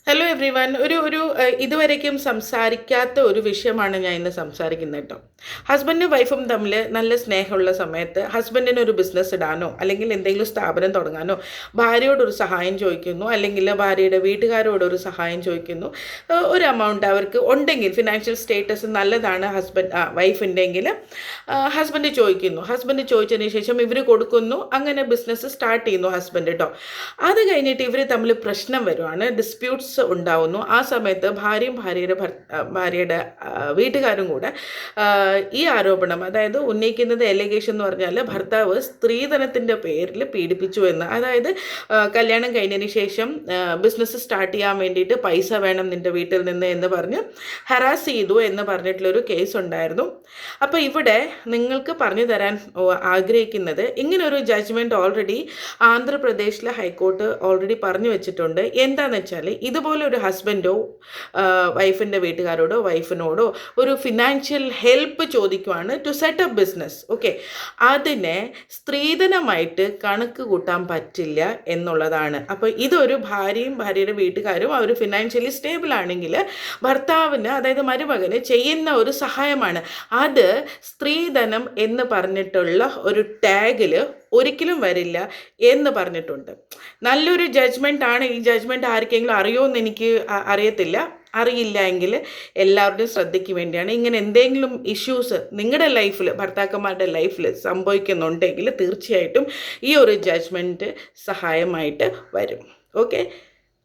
Hello every one. ഇതുവരേക്കും സംസാരിക്കാത്ത ഒരു വിഷയമാണ് ഞാൻ ഇന്ന് സംസാരിക്കുന്നത് കേട്ടോ. ഹസ്ബൻഡും വൈഫും തമ്മിൽ നല്ല സ്നേഹമുള്ള സമയത്ത് ഹസ്ബൻഡിന് ഒരു ബിസിനസ് ഇടാനോ അല്ലെങ്കിൽ എന്തെങ്കിലും സ്ഥാപനം തുടങ്ങാനോ ഭാര്യയോടൊരു സഹായം ചോദിക്കുന്നു, അല്ലെങ്കിൽ ഭാര്യയുടെ വീട്ടുകാരോടൊരു സഹായം ചോദിക്കുന്നു. ഒരു എമൗണ്ട് അവർക്ക് ഉണ്ടെങ്കിൽ, ഫിനാൻഷ്യൽ സ്റ്റേറ്റസ് നല്ലതാണ് വൈഫിൻ്റെങ്കിൽ ഹസ്ബൻഡ് ചോദിക്കുന്നു. ഹസ്ബൻഡ് ചോദിച്ചതിന് ശേഷം ഇവർ കൊടുക്കുന്നു. അങ്ങനെ ബിസിനസ് സ്റ്റാർട്ട് ചെയ്യുന്നു ഹസ്ബൻഡ് കേട്ടോ. അത് കഴിഞ്ഞിട്ട് ഇവർ തമ്മിൽ പ്രശ്നം വരുവാണ്, ഡിസ്പ്യൂട്ട്സ് ഉണ്ടാവുന്നു. ആ സമയത്ത് ഭാര്യയുടെ വീട്ടുകാരും കൂടെ ഈ ആരോപണം, അതായത് ഉന്നയിക്കുന്നത് എലിഗേഷൻ എന്ന് പറഞ്ഞാൽ ഭർത്താവ് സ്ത്രീധനത്തിൻ്റെ പേരിൽ പീഡിപ്പിച്ചു എന്ന്. അതായത് കല്യാണം കഴിഞ്ഞതിന് ശേഷം ബിസിനസ് സ്റ്റാർട്ട് ചെയ്യാൻ വേണ്ടിയിട്ട് പൈസ വേണം നിൻ്റെ വീട്ടിൽ നിന്ന് എന്ന് പറഞ്ഞ് ഹറാസ് ചെയ്തു എന്ന് പറഞ്ഞിട്ടുള്ളൊരു കേസ് ഉണ്ടായിരുന്നു. അപ്പോൾ ഇവിടെ നിങ്ങൾക്ക് പറഞ്ഞു തരാൻ ആഗ്രഹിക്കുന്നത്, ഇങ്ങനൊരു ജഡ്ജ്മെൻറ്റ് ഓൾറെഡി ആന്ധ്രാപ്രദേശിലെ ഹൈക്കോർട്ട് ഓൾറെഡി പറഞ്ഞു വെച്ചിട്ടുണ്ട്. എന്താണെന്ന് വെച്ചാൽ ഇതുപോലെ ഒരു ഹസ്ബൻഡോ വൈഫിൻ്റെ വീട്ടുകാരോടോ വൈഫിനോടോ ഒരു ഫിനാൻഷ്യൽ ഹെൽപ്പ് ചോദിക്കുവാണ് to set up business. Okay, അതിനെ സ്ത്രീധനമായിട്ട് കണക്ക് കൂട്ടാൻ പറ്റില്ല എന്നുള്ളതാണ്. അപ്പോൾ ഇതൊരു ഭാര്യയുടെ വീട്ടുകാരും അവർ ഫിനാൻഷ്യലി സ്റ്റേബിൾ ആണെങ്കിൽ ഭർത്താവിന്, അതായത് മരുമകന് ചെയ്യുന്ന ഒരു സഹായമാണ്. അത് സ്ത്രീധനം എന്ന് പറഞ്ഞിട്ടുള്ള ഒരു ടാഗിൽ ഒരിക്കലും വരില്ല എന്ന് പറഞ്ഞിട്ടുണ്ട്. നല്ലൊരു ജഡ്ജ്മെൻ്റ് ആണ്. ഈ ജഡ്ജ്മെൻറ്റ് ആർക്കെങ്കിലും അറിയുമെന്ന് എനിക്ക് അറിയത്തില്ല. അറിയില്ല എങ്കിൽ എല്ലാവരുടെയും ശ്രദ്ധയ്ക്ക് വേണ്ടിയാണ്. ഇങ്ങനെ എന്തെങ്കിലും ഇഷ്യൂസ് നിങ്ങളുടെ ലൈഫിൽ, ഭർത്താക്കന്മാരുടെ ലൈഫിൽ സംഭവിക്കുന്നുണ്ടെങ്കിൽ തീർച്ചയായിട്ടും ഈ ഒരു ജഡ്ജ്മെൻറ്റ് സഹായമായിട്ട് വരും. Okay,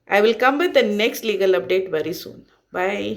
I will come with the next legal update very soon. Bye.